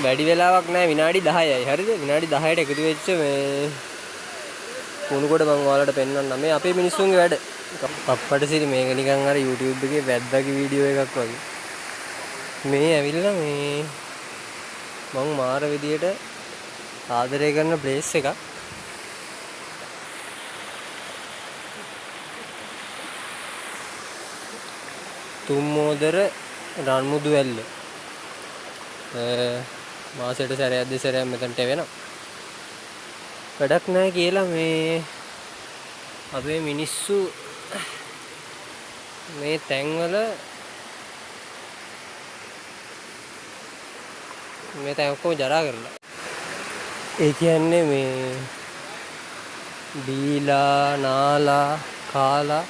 වැඩි වෙලාවක් නැහැ විනාඩි 10යි. හරිද? විනාඩි 10ට එකතු වෙච්ච මේ කුණු කොට මම ඔයාලට පෙන්වන්නම්. මේ අපේ මිනිස්සුන්ගේ වැඩ. අප්පට සිරි මේක නිකන් අර YouTube එකේ වැද්දාගේ වීඩියෝ එකක් වගේ. මේ ඇවිල්ලා මේ මම මාර විදියට ආදරය කරන ප්ලේස් එකක්. තුම්මෝදර රන්මුදු වැල්ල. මාසෙට සැරයක් දෙසරයක් මෙතනට වෙනවා. වැඩක් නැහැ කියලා මේ අපේ මිනිස්සු මේ තැන්වල මේ තැන් ඔක්කොම ජරා කරලා. ඒ කියන්නේ මේ බීලා නාලා කාලා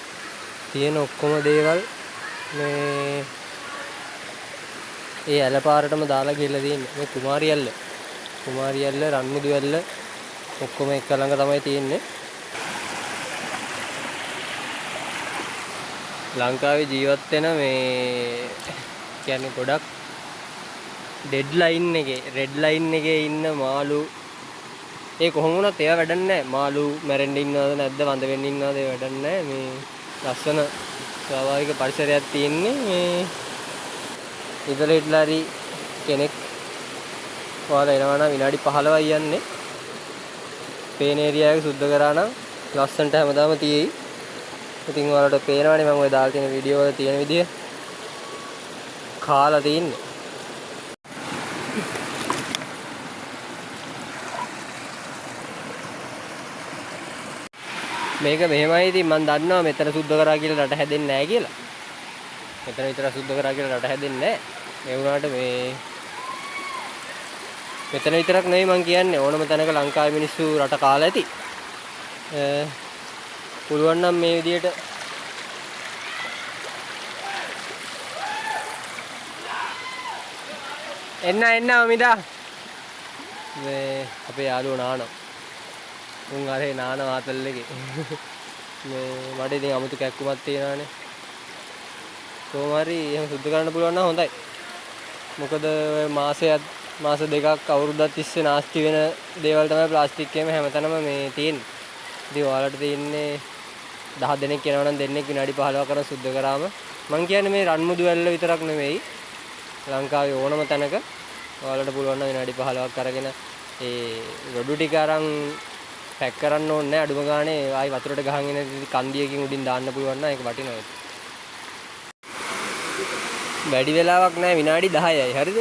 තියෙන ඔක්කොම දේවල් මේ ඒ ඇලපාරටම දාලා ගිහලා තියෙන්නේ. මේ කුමාරියල්ල රන්මුදු වැල්ල ඔක්කොම එක ළඟ තමයි තියෙන්නේ. ලංකාවේ ජීවත් වෙන මේ කියන්නේ ගොඩක් රෙඩ් ලයින් එකේ ඉන්න මාළු ඒ කොහොම වුණත් ඒවා වැඩක් නැහැ. මාළු මැරෙන්න ඉන්නවද නැද්ද වඳ වෙන්න ඉන්නවද ඒ වැඩක් නැහැ. මේ ලස්සන ස්වාභාවික පරිසරයක් තියෙන්නේ. මේ ඉතල හිටලාරි කෙනෙක් ඔයාලා එනවා නම් විනාඩි 15යි යන්නේ. පේන ඒරියා එක සුද්ධ කරා නම් ලස්සනට හැමදාම තියෙයි. ඉතින් ඔයාලට පේනවනේ මම ඔය දාලා තියෙන වීඩියෝ වල තියෙන විදිය කාලා තින්නේ. මේක මෙහෙමයි. ඉතින් මම දන්නවා මෙතන සුද්ධ කරා කියලා රට හැදෙන්නේ නැහැ කියලා. මෙතන විතර සුද්ධ කරා කියලා රට හැදෙන්නේ නැහැ. ඒ වුණාට මේ මෙතන විතරක් නෙවෙයි මම කියන්නේ ඕනම තැනක ලංකාවේ මිනිස්සු රට කාලා ඇති. පුළුවන් නම් මේ විදියට එන්න මිදා මේ අපේ යාළුවෝ නානවා. උන් අරේ නානවා ආතල් එකේ. මේ මට ඉතින් අමුතු කැක්කුමක් තියෙනවානේ. කොහොම හරි එහෙම සුද්ධ කරන්න පුළුවන් නම් හොඳයි. මොකද මාස දෙකක් අවුරුද්දක් තිස්සේ නාස්ති වෙන දේවල් තමයි ප්ලාස්ටික් එකේම හැමතැනම මේ තියෙන්නේ. ඉතින් ඔයාලට තියෙන්නේ 10 දෙනෙක් යනවා නම් දෙන්නෙක් විනාඩි 15ක් කරන් සුද්ධ කරාම මං කියන්නේ මේ රන්මුදු වැල්ල විතරක් නෙමෙයි ලංකාවේ ඕනම තැනක ඔයාලට පුළුවන් නම් විනාඩි 15ක් අරගෙන ඒ රොඩු ටික අරන් පැක් කරන්න ඕනේ නැහැ. අඩුම ගානේ ආයි වතුරට ගහගෙන කන්දියකින් උඩින් දාන්න පුළුවන් නම් ඒක වටිනවා. වැඩි වෙලාවක් නැහැ විනාඩි 10යි. හරිද?